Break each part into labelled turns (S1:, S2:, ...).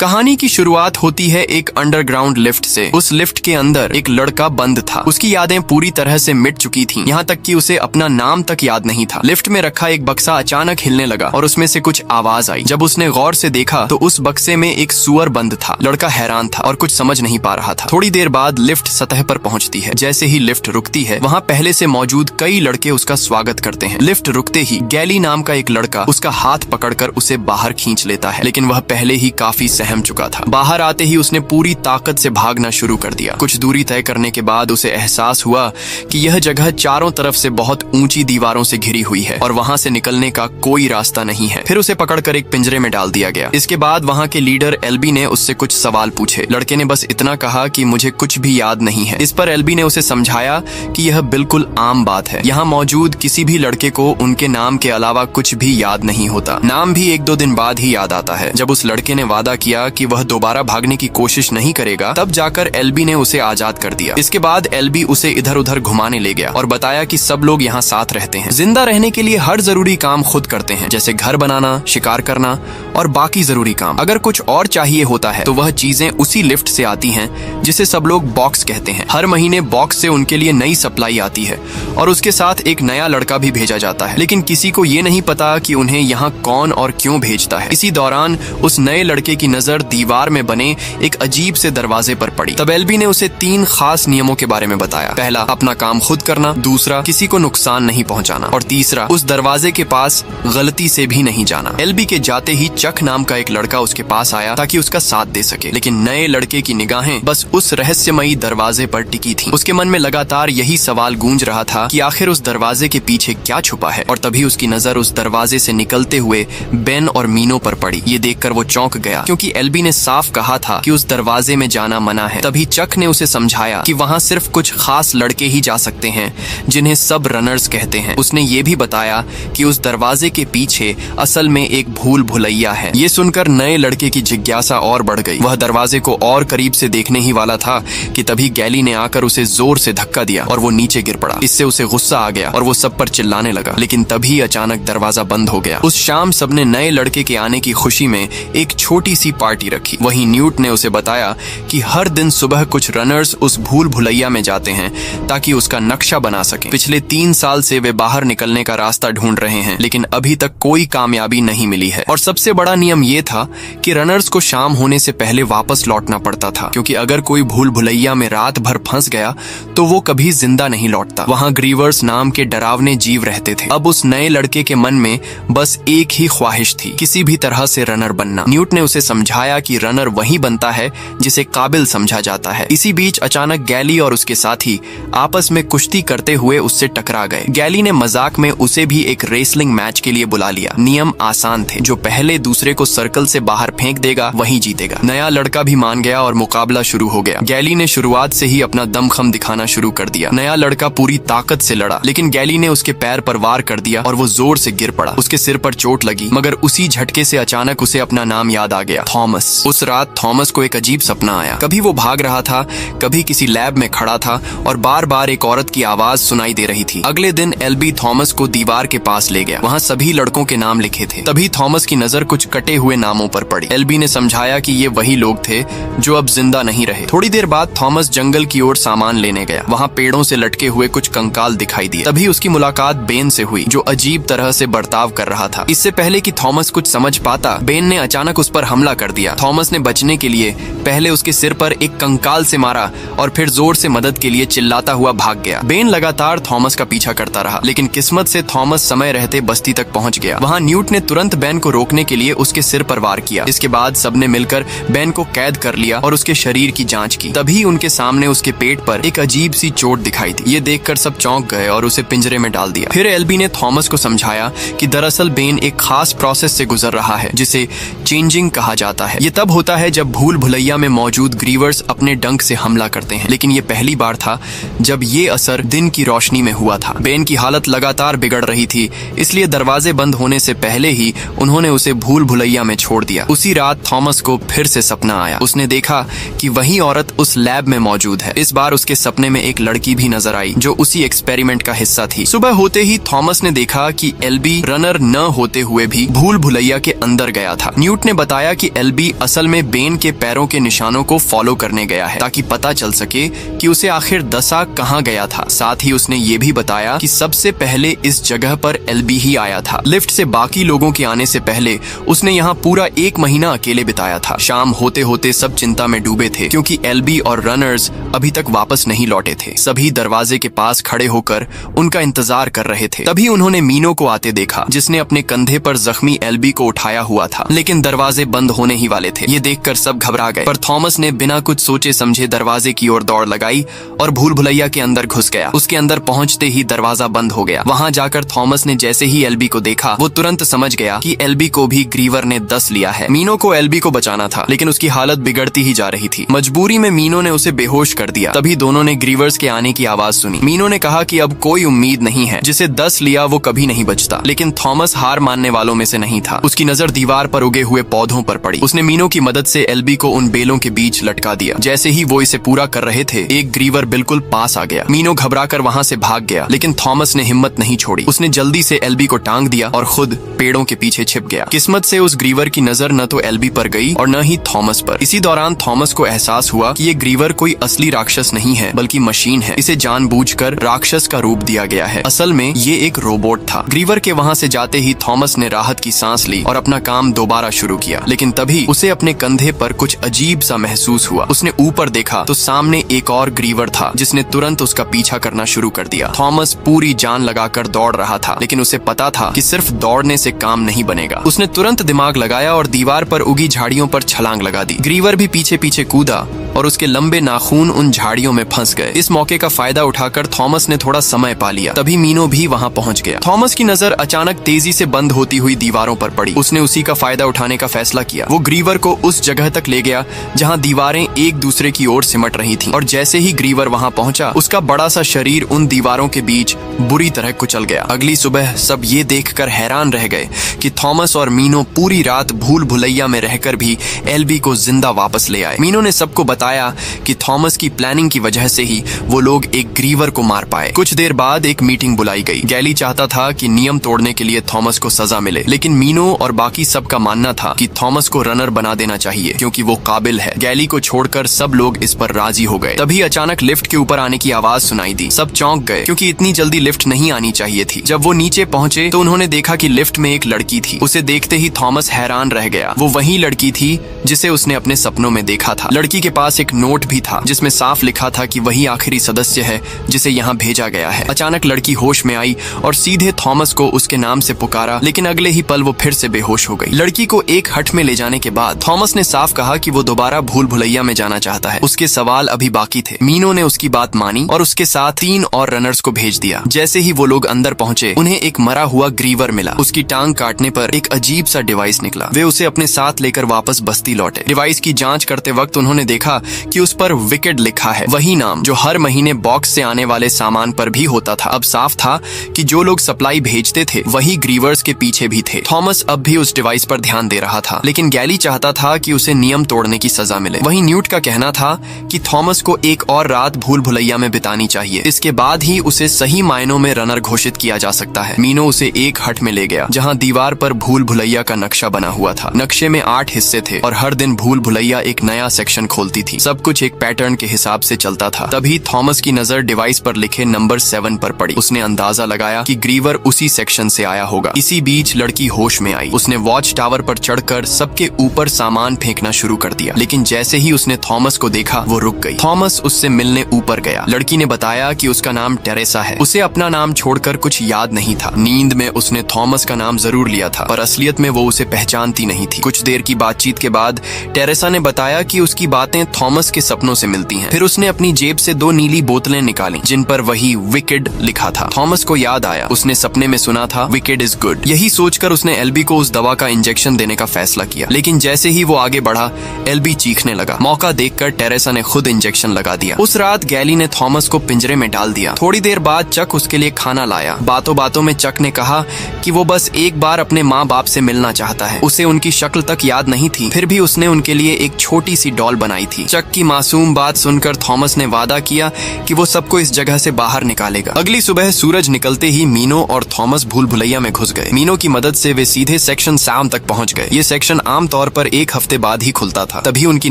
S1: कहानी की शुरुआत होती है एक अंडरग्राउंड लिफ्ट से। उस लिफ्ट के अंदर एक लड़का बंद था। उसकी यादें पूरी तरह से मिट चुकी थीं, यहाँ तक कि उसे अपना नाम तक याद नहीं था। लिफ्ट में रखा एक बक्सा अचानक हिलने लगा और उसमें से कुछ आवाज आई। जब उसने गौर से देखा तो उस बक्से में एक सूअर बंद था। लड़का हैरान था और कुछ समझ नहीं पा रहा था। थोड़ी देर बाद लिफ्ट सतह पर पहुंचती है। जैसे ही लिफ्ट रुकती है, वहाँ पहले से मौजूद कई लड़के उसका स्वागत करते हैं। लिफ्ट रुकते ही गैली नाम का एक लड़का उसका हाथ पकड़कर उसे बाहर खींच लेता है, लेकिन वह पहले ही काफी सहम चुका था। बाहर आते ही उसने पूरी ताकत से भागना शुरू कर दिया। कुछ दूरी तय करने के बाद उसे एहसास हुआ कि यह जगह चारों तरफ से बहुत ऊंची दीवारों से घिरी हुई है और वहां से निकलने का कोई रास्ता नहीं है। फिर उसे पकड़कर एक पिंजरे में डाल दिया गया। इसके बाद वहां के लीडर एल्बी ने उससे कुछ सवाल पूछे। लड़के ने बस इतना कहा कि मुझे कुछ भी याद नहीं है। इस पर एल्बी ने उसे समझाया कि यह बिल्कुल आम बात है। यहाँ मौजूद किसी भी लड़के को उनके नाम के अलावा कुछ भी याद नहीं होता। नाम भी 1-2 दिन बाद ही याद आता है। जब उस लड़के ने वादा किया कि वह दोबारा भागने की कोशिश नहीं करेगा, तब जाकर एल्बी ने उसे आजाद कर दिया। इसके बाद एल्बी उसे इधर उधर घुमाने ले गया और बताया कि सब लोग यहाँ साथ रहते हैं। जिंदा रहने के लिए हर जरूरी काम खुद करते हैं, जैसे घर बनाना, शिकार करना और बाकी जरूरी काम। अगर कुछ और चाहिए होता है तो वह चीजें उसी लिफ्ट से आती हैं, जिसे सब लोग बॉक्स कहते हैं। हर महीने बॉक्स से उनके लिए नई सप्लाई आती है और उसके साथ एक नया लड़का भी भेजा जाता है, लेकिन किसी को ये नहीं पता कि उन्हें यहाँ कौन और क्यों भेजता है। इसी दौरान उस नए लड़के की नजर दीवार में बने एक अजीब से दरवाजे पर पड़ी। तब एल्बी ने उसे 3 खास नियमों के बारे में बताया। पहला, अपना काम खुद करना। दूसरा, किसी को नुकसान नहीं पहुंचाना। और तीसरा, उस दरवाजे के पास गलती से भी नहीं जाना। एल्बी के जाते ही चक नाम का एक लड़का उसके पास आया ताकि उसका साथ दे सके, लेकिन नए लड़के की निगाहें बस उस रहस्यमयी दरवाजे पर टिकी थीं। उसके मन में लगातार यही सवाल गूंज रहा था कि आखिर उस दरवाजे के पीछे क्या छुपा है। और तभी उसकी नजर उस दरवाजे से निकलते हुए बेन और मीनो पर पड़ी। ये देखकर वो चौंक गया, क्योंकि एल्बी ने साफ कहा था कि उस दरवाजे में जाना मना है। तभी चक ने उसे समझाया कि वहाँ सिर्फ कुछ खास लड़के ही जा सकते हैं, जिन्हें सब रनर्स कहते हैं। उसने ये भी बताया कि उस दरवाजे के पीछे असल में एक भूल भुलैया है। ये सुनकर नए लड़के की जिज्ञासा और बढ़ गई। वह दरवाजे को और करीब से देखने ही वाला था कि तभी गैली ने आकर उसे जोर से धक्का दिया और वो नीचे गिर पड़ा। इससे उसे गुस्सा आ गया और वो सब पर चिल्लाने लगा, लेकिन तभी अचानक दरवाजा बंद हो गया। उस शाम सबने नए लड़के के आने की खुशी में एक छोटी सी पार्टी रखी। वहीं न्यूट ने उसे बताया कि हर दिन सुबह कुछ रनर्स उस भूल भुलैया में जाते हैं ताकि उसका नक्शा बना सकें। पिछले 3 साल से वे बाहर निकलने का रास्ता ढूंढ रहे हैं, लेकिन अभी तक कोई कामयाबी नहीं मिली है। और सबसे बड़ा नियम ये था कि रनर्स को शाम होने से पहले वापस लौटना पड़ता था, क्योंकि अगर कोई भूल भुलैया में रात भर फंस गया तो वो कभी जिंदा नहीं लौटता। वहाँ ग्रीवर्स नाम के डरावने जीव रहते थे। अब उस नए लड़के के मन में बस एक ही ख्वाहिश थी, किसी भी तरह से रनर बनना। न्यूट ने उसे समझाया कि रनर वही बनता है जिसे काबिल समझा जाता है। इसी बीच अचानक गैली और उसके साथी आपस में कुश्ती करते हुए उससे टकरा गए। गैली ने मजाक में उसे भी एक रेसलिंग मैच के लिए बुला लिया। नियम आसान थे, जो पहले दूसरे को सर्कल से बाहर फेंक देगा वही जीतेगा। नया लड़का भी मान गया और मुकाबला शुरू हो गया। गैली ने शुरुआत से ही अपना दमखम दिखाना शुरू कर दिया। नया लड़का पूरी ताकत से लड़ा, लेकिन गैली ने उसके पैर पर वार कर दिया और वो जोर से गिर पड़ा। उसके सिर पर चोट लगी, मगर उसी झटके से अचानक उसे अपना नाम याद आ गया, थॉमस। उस रात थॉमस को एक अजीब सपना आया। कभी वो भाग रहा था, कभी किसी लैब में खड़ा था और बार बार एक औरत की आवाज सुनाई दे रही थी। अगले दिन एल्बी थॉमस को दीवार के पास ले गया। वहाँ सभी लड़कों के नाम लिखे थे। तभी थॉमस की नजर कुछ कटे हुए नामों पर पड़ी। एल्बी ने समझाया कि ये वही लोग थे जो अब जिंदा नहीं रहे। थोड़ी देर बाद थॉमस जंगल की ओर सामान लेने गया। वहाँ पेड़ों से लटके हुए कुछ कंकाल दिखाई दिए। तभी उसकी मुलाकात बेन से हुई, जो अजीब तरह से बर्ताव कर रहा था। इससे पहले कि थॉमस कुछ समझ पाता, बेन ने अचानक उस पर हमला कर दिया। थॉमस ने बचने के लिए पहले उसके सिर पर एक कंकाल से मारा और फिर जोर से मदद के लिए चिल्लाता हुआ भाग गया। बेन लगातार थॉमस का पीछा करता रहा, लेकिन किस्मत से थॉमस समय रहते बस्ती तक पहुंच गया। वहां न्यूट ने तुरंत बेन को रोकने के लिए उसके सिर पर वार किया। इसके बाद सबने मिलकर बेन को कैद कर लिया और उसके शरीर की जांच की। तभी उनके सामने उसके पेट पर एक अजीब सी चोट दिखाई दी। ये देखकर सब चौंक गए और उसे पिंजरे में डाल दिया। फिर एल्बी ने थॉमस को समझाया कि दरअसल बेन एक खास प्रोसेस से गुजर रहा है, जिसे चेंजिंग कहा जाता है। ये तब होता है जब भूल भुलैया में मौजूद ग्रीवर्स अपने डंक से हमला करते हैं, लेकिन ये पहली बार था जब ये असर दिन की रोशनी में हुआ था। बेन की हालत लगातार बिगड़ रही थी, इसलिए दरवाजे बंद होने से पहले ही उन्होंने उसे भूल भुलैया में छोड़ दिया। उसी रात थॉमस को फिर से सपना आया। उसने देखा कि वही औरत उस लैब में मौजूद है। इस बार उसके सपने में एक लड़की भी नजर आई जो उसी एक्सपेरिमेंट का हिस्सा थी। सुबह होते ही थॉमस ने देखा कि एल्बी रनर न होते हुए भी भूल भुलैया के अंदर गया था। न्यूट ने बताया कि एल्बी असल में बेन के पैरों के निशानों को फॉलो करने गया है ताकि पता चल सके कि उसे आखिर दशा कहाँ गया था। साथ ही उसने ये भी बताया कि सबसे पहले इस जगह पर एल्बी ही आया था। लिफ्ट से बाकी लोगों के आने से पहले उसने यहाँ पूरा 1 महीना अकेले बिताया था। शाम होते होते सब चिंता में डूबे थे क्योंकि एल्बी और रनर्स अभी तक वापस नहीं लौटे थे। सभी दरवाजे के पास खड़े होकर उनका इंतजार कर रहे थे। तभी उन्होंने मीनो को आते देखा जिसने अपने कंधे पर जख्मी एल्बी को उठाया हुआ था, लेकिन दरवाजे बंद होने ही वाले थे। ये देखकर सब घबरा गए, पर थॉमस ने बिना कुछ सोचे समझे दरवाजे की ओर दौड़ लगाई और भूल भुलैया के अंदर घुस गया। उसके अंदर पहुंचते ही दरवाजा बंद हो गया। वहां जाकर थॉमस ने जैसे ही एल्बी को देखा वो तुरंत समझ गया कि एल्बी को भी ग्रीवर ने दस लिया है। मीनो को एल्बी को बचाना था, लेकिन उसकी हालत बिगड़ती ही जा रही थी। मजबूरी में मीनो ने उसे बेहोश कर दिया। तभी दोनों ने ग्रीवर्स के आने की आवाज सुनी। मीनो ने कहा कि अब कोई उम्मीद नहीं है, जिसे 10 लिया वो कभी नहीं बचता। लेकिन थॉमस हार मानने वालों में से नहीं था। उसकी नजर दीवार पर उगे हुए पौधों पर पड़ी। उसने मीनो की मदद से एल्बी को उन बेलों के बीच लटका दिया। जैसे ही वो इसे पूरा कर रहे थे, एक ग्रीवर बिल्कुल पास आ गया। मीनो घबराकर वहां से भाग गया, लेकिन थॉमस ने हिम्मत नहीं छोड़ी। उसने जल्दी से एल्बी को टांग दिया और खुद पेड़ों के पीछे छिप गया। किस्मत से उस ग्रीवर की नजर न तो एल्बी पर गई और न ही थॉमस पर। इसी दौरान थॉमस को एहसास हुआ कि ये ग्रीवर कोई असली राक्षस नहीं है, बल्कि मशीन है। इसे जानबूझकर राक्षस का रूप दिया गया है। असल में ये एक रोबोट था। ग्रीवर के वहां से जाते ही थॉमस ने राहत की सांस ली और अपना काम दोबारा शुरू किया। लेकिन तभी उसे अपने कंधे पर कुछ अजीब सा महसूस हुआ। उसने ऊपर देखा तो सामने एक और ग्रीवर था, जिसने तुरंत उसका पीछा करना शुरू कर दिया। थॉमस पूरी जान लगाकर दौड़ रहा था, लेकिन उसे पता था कि सिर्फ दौड़ने से काम नहीं बनेगा। उसने तुरंत दिमाग लगाया और दीवार पर उगी झाड़ियों पर छलांग लगा दी। ग्रीवर भी पीछे पीछे कूदा और उसके लंबे नाखून उन झाड़ियों में फंस गए। इस मौके का फायदा उठाकर थॉमस ने थोड़ा समय पा लिया। तभी मीनो भी वहां पहुंच गया। थॉमस की नजर अचानक तेजी से बंद होती हुई दीवारों पर पड़ी। उसने उसी का फायदा उठाने का फैसला किया। वो ग्रीवर को उस जगह तक ले गया जहां दीवारें एक दूसरे की ओर सिमट रही थीं। और जैसे ही ग्रीवर वहां पहुंचा, उसका बड़ा सा शरीर उन दीवारों के बीच बुरी तरह कुचल गया। अगली सुबह सब ये देखकर हैरान रह गए कि थॉमस और मीनो पूरी रात भूल भुलैया में रहकर भी एल्बी को जिंदा वापस ले आए। मीनो ने सबको बताया कि थॉमस की प्लानिंग की वजह से ही वो लोग एक ग्रीवर को मार पाए। कुछ देर बाद एक मीटिंग बुलाई गई। गैली चाहता था कि नियम तोड़ने के लिए थॉमस को सजा मिले, लेकिन मीनो और बाकी सबका मानना था कि थॉमस को रनर बना देना चाहिए क्योंकि वो काबिल है। गैली को छोड़कर सब लोग इस पर राजी हो गए। तभी अचानक लिफ्ट के ऊपर आने की आवाज सुनाई दी। सब चौंक गए क्योंकि इतनी जल्दी लिफ्ट नहीं आनी चाहिए थी। जब वो नीचे पहुंचे तो उन्होंने देखा कि लिफ्ट में एक लड़की थी। उसे देखते ही थॉमस हैरान रह गया। वो वही लड़की थी जिसे उसने अपने सपनों में देखा था। लड़की के पास एक नोट भी था जिसमें साफ लिखा था कि वही आखिरी सदस्य है जिसे यहाँ भेजा गया है। अचानक लड़की होश में आई और सीधे थॉमस को उसके नाम से पुकारा, लेकिन अगले ही पल वो फिर से बेहोश हो गई। लड़की को एक हट में ले जाने के बाद थॉमस ने साफ कहा कि वो दोबारा भूल भुलैया में जाना चाहता है। उसके सवाल अभी बाकी थे। मीनो ने उसकी बात मानी और उसके साथ 3 और रनर्स को भेज दिया। जैसे ही वो लोग अंदर पहुंचे, उन्हें एक मरा हुआ ग्रीवर मिला। उसकी टांग काटने पर एक अजीब सा डिवाइस निकला। वे उसे अपने साथ लेकर वापस बस्ती लौटे। डिवाइस की जांच करते वक्त उन्होंने देखा कि उस पर विकेड लिखा है, वही नाम जो हर महीने बॉक्स से आने वाले सामान पर भी होता था। अब साफ था कि जो लोग सप्लाई भेजते थे वही ग्रीवर्स के पीछे भी थे। थॉमस अब भी उस डिवाइस पर ध्यान दे रहा था, लेकिन गैली चाहता था कि उसे नियम तोड़ने की सजा मिले। वहीं न्यूट का कहना था कि थॉमस को एक और रात भूल भुलैया में बितानी चाहिए। इसके बाद ही उसे सही मायनों में रनर घोषित किया जा सकता है। मीनो उसे एक हट में ले गया जहां दीवार पर भूल भुलैया का नक्शा बना हुआ था। नक्शे में 8 हिस्से थे और हर दिन भूल भुलैया एक नया सेक्शन खोलती थी। सब कुछ एक पैटर्न के हिसाब से चलता था। तभी थॉमस की नजर डिवाइस पर लिखे नंबर 7 पर पड़ी। उसने अंदाजा लगाया कि ग्रीवर उसी सेक्शन से आया होगा। इसी बीच लड़की होश में आई। उसने वॉच टावर पर चढ़कर सबके ऊपर सामान फेंकना शुरू कर दिया, लेकिन जैसे ही उसने थॉमस को देखा वो रुक गई। थॉमस उससे मिलने ऊपर गया। लड़की ने बताया कि उसका नाम टेरेसा है। उसे अपना नाम छोड़कर कुछ याद नहीं था। नींद में उसने थॉमस का नाम जरूर लिया था, पर असलियत में वो उसे पहचानती नहीं थी। कुछ देर की बातचीत के बाद टेरेसा ने बताया कि उसकी बातें थॉमस के सपनों से मिलती हैं। फिर उसने अपनी जेब से 2 नीली बोतलें निकाली जिन पर वही विकेड लिखा था। थॉमस को याद आया, उसने सपने में सुना था विकेड इज गुड। यही सोचकर उसने एल्बी को उस दवा का इंजेक्शन देने का फैसला किया, लेकिन जैसे ही वो आगे बढ़ा, एल्बी चीखने लगा। मौका देखकर टेरेसा ने खुद इंजेक्शन लगा दिया। उस रात गैली ने थॉमस को पिंजरे में डाल दिया। थोड़ी देर बाद चक उसके लिए खाना लाया। बातों बातों में चक ने कहा कि वो बस एक बार अपने माँ बाप से मिलना चाहता है। उसे उनकी शक्ल तक याद नहीं थी, फिर भी उसने उनके लिए एक छोटी सी डॉल बनाई थी चक की मासूम बात सुनकर थॉमस ने वादा किया कि वो सबको इस जगह से बाहर निकालेगा। अगली सुबह सूरज निकलते ही मीनो और थॉमस भूल भुलैया में घुस गए। मीनो की मदद से वे सीधे सेक्शन सैम तक पहुंच गए। ये सेक्शन आमतौर पर एक हफ्ते बाद ही खुलता था। तभी उनकी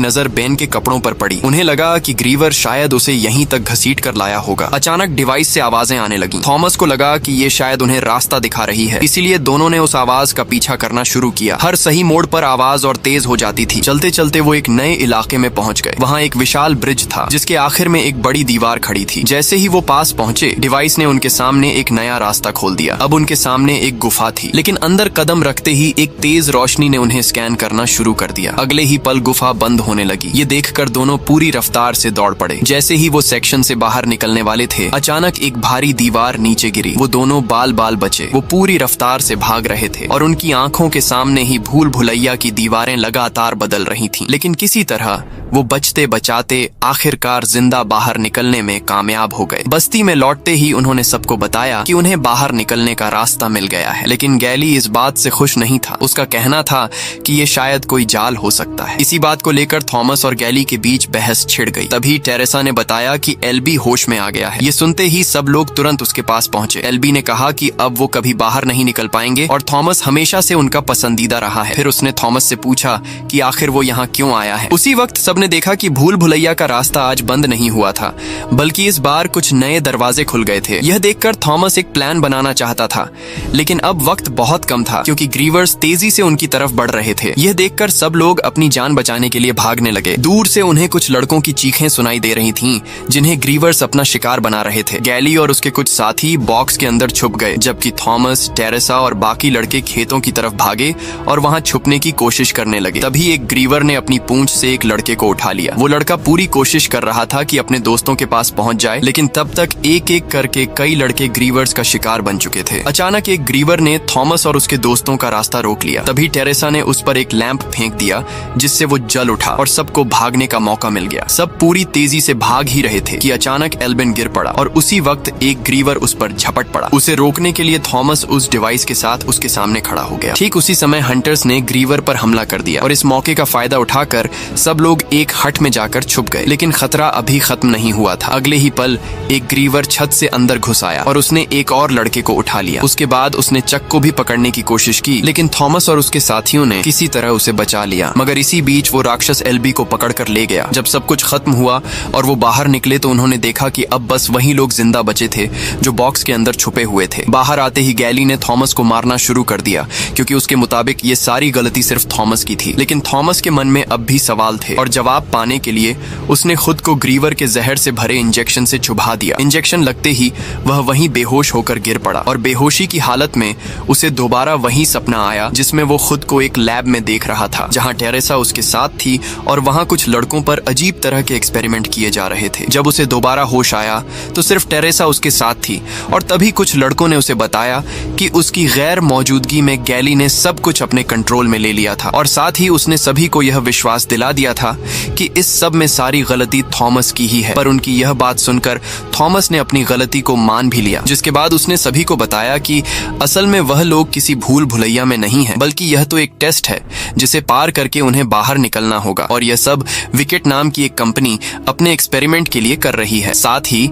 S1: नजर बेन के कपड़ों पर पड़ी। उन्हें लगा कि ग्रीवर शायद उसे यहीं तक घसीट कर लाया होगा। अचानक डिवाइस से आवाजें आने लगी। थॉमस को लगा कि ये शायद उन्हें रास्ता दिखा रही है, इसीलिए दोनों ने उस आवाज का पीछा करना शुरू किया। हर सही मोड़ पर आवाज और तेज हो जाती थी। चलते चलते वो एक नए इलाके में पहुंच गए। वहाँ एक विशाल ब्रिज था जिसके आखिर में एक बड़ी दीवार खड़ी थी। जैसे ही वो पास पहुंचे, डिवाइस ने उनके सामने एक नया रास्ता खोल दिया। अब उनके सामने एक गुफा थी, लेकिन अंदर कदम रखते ही एक तेज रोशनी ने उन्हें स्कैन करना शुरू कर दिया। अगले ही पल गुफा बंद होने लगी। ये देखकर दोनों पूरी रफ्तार से दौड़ पड़े। जैसे ही वो सेक्शन से बाहर निकलने वाले थे, अचानक एक भारी दीवार नीचे गिरी। वो दोनों बाल बाल बचे। वो पूरी रफ्तार से भाग रहे थे और उनकी आंखों के सामने ही भूल भुलैया की दीवारें लगातार बदल रही थीं। लेकिन किसी तरह वो बचते बचाते आखिरकार जिंदा बाहर निकलने में कामयाब हो गए। बस्ती में लौटते ही उन्होंने सबको बताया कि उन्हें बाहर निकलने का रास्ता मिल गया है। लेकिन गैली इस बात से खुश नहीं था। उसका कहना था कि ये शायद कोई जाल हो सकता है। इसी बात को लेकर थॉमस और गैली के बीच बहस छिड़ गई। तभी टेरेसा ने बताया कि एल्बी होश में आ गया है। ये सुनते ही सब लोग तुरंत उसके पास पहुंचे। एल्बी ने कहा कि अब वो कभी बाहर नहीं निकल पाएंगे और थॉमस हमेशा से उनका पसंदीदा रहा है। फिर उसने थॉमस से पूछा कि आखिर वो यहाँ क्यों आया है। उसी वक्त सबने देखा कि भूल भुलैया का रास्ता आज बंद नहीं हुआ था, बल्कि इस बार कुछ नए दरवाजे खुल गए थे। यह देखकर थॉमस एक प्लान बनाना चाहता था, लेकिन अब वक्त बहुत कम था क्योंकि ग्रीवर्स तेजी से उनकी तरफ बढ़ रहे थे। यह देखकर सब लोग अपनी जान बचाने के लिए भागने लगे। दूर से उन्हें कुछ लड़कों की चीखें सुनाई दे रही थीं, जिन्हें ग्रीवर्स अपना शिकार बना रहे थे। गैली और उसके कुछ साथी बॉक्स के अंदर छुप गए, जबकि थॉमस, टेरेसा और बाकी लड़के खेतों की तरफ भागे और वहां छुपने की कोशिश करने लगे। तभी एक ग्रीवर ने अपनी पूंछ से एक लड़के को उठा लिया। वो लड़का पूरी कोशिश कर रहा था कि अपने दोस्तों के पास पहुंच जाए, लेकिन तब तक एक एक करके कई लड़के ग्रीवर्स का शिकार बन चुके थे। अचानक एक ग्रीवर ने थॉमस और उसके दोस्तों का रास्ता रोक लिया। तभी टेरेसा ने उस पर एक लैंप फेंक दिया, जिससे वो जल उठा और सबको भागने का मौका मिल गया। सब पूरी तेजी से भाग ही रहे थे कि अचानक एल्बिन गिर पड़ा और उसी वक्त एक ग्रीवर उस पर झपट पड़ा। उसे रोकने के लिए थॉमस उस डिवाइस के साथ उसके सामने खड़ा हो गया। ठीक उसी समय हंटर्स ने ग्रीवर पर हमला कर दिया और इस मौके का फायदा उठाकर सब लोग एक हट में जाकर छुप गए। लेकिन खतरा अभी खत्म नहीं हुआ था। अगले ही पल एक ग्रीवर छत से अंदर घुस आया और उसने एक और लड़के को उठा लिया। उसके बाद उसने चक को भी पकड़ने की कोशिश की, लेकिन थॉमस और उसके साथियों ने किसी तरह उसे बचा लिया। मगर इसी बीच वो राक्षस एल्बी को पकड़कर ले गया। जब सब कुछ खत्म हुआ और वो बाहर निकले तो उन्होंने देखा कि अब बस वही लोग जिंदा बचे थे जो बॉक्स के अंदर छुपे हुए थे। बाहर आते ही गैली ने थॉमस को मारना शुरू कर दिया, क्योंकि उसके मुताबिक ये सारी गलती सिर्फ थॉमस की थी। लेकिन थॉमस के मन में अब भी सवाल थे और जवाब पाने के लिए उसने खुद को ग्रीवर के जहर से भरे इंजेक्शन से चुभा दिया। इंजेक्शन लगते ही वह वहीं बेहोश होकर गिर पड़ा और बेहोशी की हालत में उसे दोबारा वही सपना आया जिसमें वो खुद को एक लैब में देख रहा था, जहां टेरेसा उसके साथ थी और वहां कुछ लड़कों पर अजीब तरह के एक्सपेरिमेंट किए जा रहे थे। जब उसे दोबारा होश आया तो सिर्फ टेरेसा उसके साथ थी और तभी कुछ लड़कों ने उसे बताया कि उसकी गैर मौजूदगी में गैली ने सब कुछ अपने कंट्रोल में ले लिया था और साथ ही उसने सभी को यह विश्वास दिला दिया था कि इस सब में सारी गलती थॉमस की ही है। पर उनकी यह बात सुनकर थॉमस ने अपनी गलती को मान भी लिया, जिसके बाद उसने सभी को बताया कि असल में वह लोग किसी भूल भुलैया में नहीं है, बल्कि यह तो एक टेस्ट है जिसे पार करके उन्हें बाहर निकलना होगा और यह सब विकेट नाम की एक कंपनी अपने एक्सपेरिमेंट के लिए कर रही है। साथ ही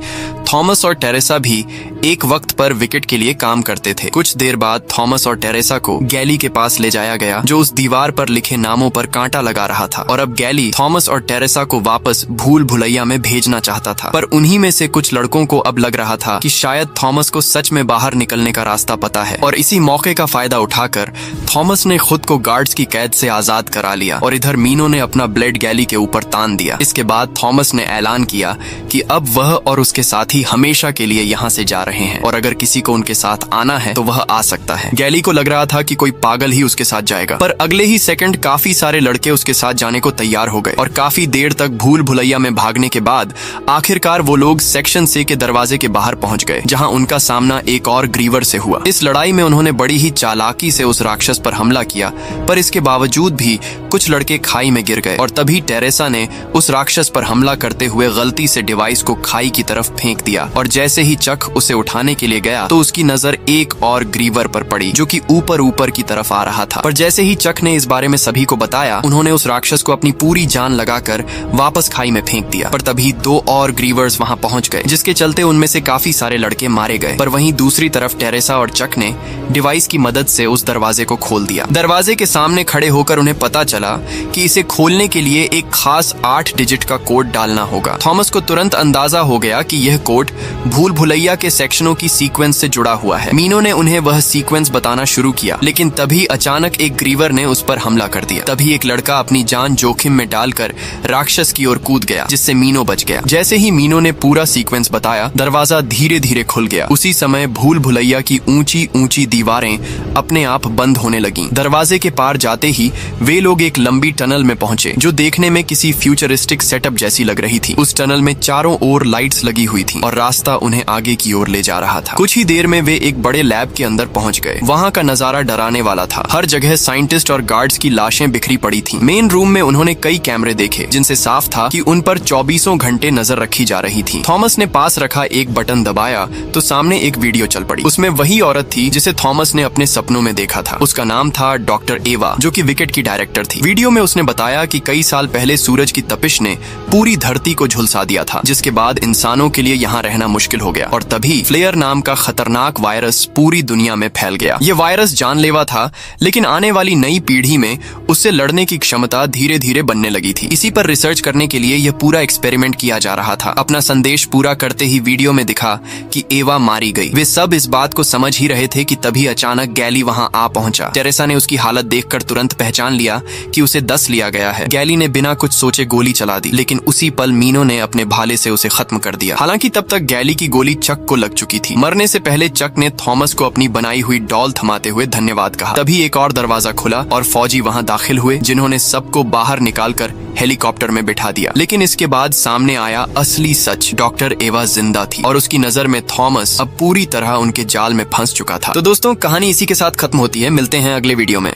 S1: थॉमस और टेरेसा भी एक वक्त पर विकेट के लिए काम करते थे। कुछ देर बाद थॉमस और टेरेसा को गैली के पास ले जाया गया, जो उस दीवार पर लिखे नामों पर कांटा लगा रहा था और अब गैली थॉमस और टेरेसा को वापस भूल भुलैया में भेजना चाहता था। पर उन्हीं में से कुछ लड़कों को अब लग रहा था कि शायद थॉमस को सच में बाहर निकलने का रास्ता पता है और इसी मौके का फायदा उठाकर थॉमस ने खुद को गार्ड्स की कैद से आजाद करा लिया और इधर मीनो ने अपना ब्लेड गैली के ऊपर तान दिया। इसके बाद थॉमस ने ऐलान किया कि अब वह और उसके साथी हमेशा के लिए यहाँ से जा रहे हैं और अगर किसी को उनके साथ आना है तो वह आ सकता है। गैली को लग रहा था कि कोई पागल ही उसके साथ जाएगा, पर अगले ही सेकंड काफी सारे लड़के उसके साथ जाने को तैयार हो गए और काफी देर तक भूल भुलैया में भागने के बाद आखिरकार वो लोग सेक्शन से के दरवाजे के बाहर पहुंच गए, जहां उनका सामना एक और ग्रीवर से हुआ। इस लड़ाई में उन्होंने बड़ी ही चालाकी से उस राक्षस पर हमला किया, पर इसके बावजूद भी कुछ लड़के खाई में गिर गए और तभी टेरेसा ने उस राक्षस पर हमला करते हुए गलती से डिवाइस को खाई की तरफ फेंक दिया और जैसे ही चक उसे उठाने के लिए गया तो उसकी नजर एक और ग्रीवर पर पड़ी, जो कि ऊपर ऊपर की तरफ आ रहा था। पर जैसे ही चक ने इस बारे में सभी को बताया, उन्होंने उस राक्षस को अपनी पूरी जान छलांग लगाकर वापस खाई में फेंक दिया। पर तभी 2 और ग्रीवर्स वहां पहुंच गए, जिसके चलते उनमें से काफी सारे लड़के मारे गए। पर वहीं दूसरी तरफ टेरेसा और चक ने डिवाइस की मदद से उस दरवाजे को खोल दिया। दरवाजे के सामने खड़े होकर उन्हें पता चला कि इसे खोलने के लिए एक खास 8 डिजिट का कोड डालना होगा। थॉमस को तुरंत अंदाजा हो गया कि यह कोड भूल भुलैया के सेक्शनों की सीक्वेंस से जुड़ा हुआ है। मीनो ने उन्हें वह सीक्वेंस बताना शुरू किया, लेकिन तभी अचानक एक ग्रीवर ने उस पर हमला कर दिया। तभी एक लड़का अपनी जान जोखिम में डालकर राक्षस की ओर कूद गया, जिससे मीनो बच गया। जैसे ही मीनो ने पूरा सीक्वेंस बताया, दरवाजा धीरे धीरे खुल गया। उसी समय भूल भुलैया की ऊंची ऊंची दीवारें अपने आप बंद होने लगीं। दरवाजे के पार जाते ही वे लोग एक लंबी टनल में पहुंचे, जो देखने में किसी फ्यूचरिस्टिक सेटअप जैसी लग रही थी। उस टनल में चारों ओर लाइट्स लगी हुई थी और रास्ता उन्हें आगे की ओर ले जा रहा था। कुछ ही देर में वे एक बड़े लैब के अंदर पहुंच गए। वहां का नजारा डराने वाला था। हर जगह साइंटिस्ट और गार्ड्स की लाशें बिखरी पड़ी थी। मेन रूम में उन्होंने कई कैमरे देखे, जिनसे साफ था कि उन पर 24 घंटे नजर रखी जा रही थी। थॉमस ने पास रखा एक बटन दबाया तो सामने एक वीडियो चल पड़ी। उसमें वही औरत थी जिसे थॉमस ने अपने सपनों में देखा था। उसका नाम था डॉक्टर एवा, जो कि विकेट की डायरेक्टर थी। वीडियो में उसने बताया कि कई साल पहले सूरज की तपिश ने पूरी धरती को झुलसा दिया था, जिसके बाद इंसानों के लिए यहाँ रहना मुश्किल हो गया। और तभी फ्लेयर नाम का खतरनाक वायरस पूरी दुनिया में फैल गया। ये वायरस जानलेवा था, लेकिन आने वाली नई पीढ़ी में उससे लड़ने की क्षमता धीरे धीरे बनने लगी थी। इसी पर रिसर्च करने के लिए यह पूरा एक्सपेरिमेंट किया जा रहा था। अपना संदेश पूरा करते ही वीडियो में दिखा कि एवा मारी गई। वे सब इस बात को समझ ही रहे थे कि तभी अचानक गैली वहां आ पहुंचा। टेरेसा ने उसकी हालत देखकर तुरंत पहचान लिया कि उसे दस लिया गया है। गैली ने बिना कुछ सोचे गोली चला दी, लेकिन उसी पल मीनो ने अपने भाले से उसे खत्म कर दिया। हालांकि तब तक गैली की गोली चक को लग चुकी थी। मरने से पहले चक ने थॉमस को अपनी बनाई हुई डॉल थमाते हुए धन्यवाद कहा। तभी एक और दरवाजा खुला और फौजी वहां दाखिल हुए, जिन्होंने सबको बाहर निकालकर हेलीकॉप्टर में बिठा दिया। लेकिन इसके बाद सामने आया असली सच। डॉक्टर एवा जिंदा थी और उसकी नजर में थॉमस अब पूरी तरह उनके जाल में फंस चुका था। तो दोस्तों, कहानी इसी के साथ खत्म होती है। मिलते हैं अगले वीडियो में।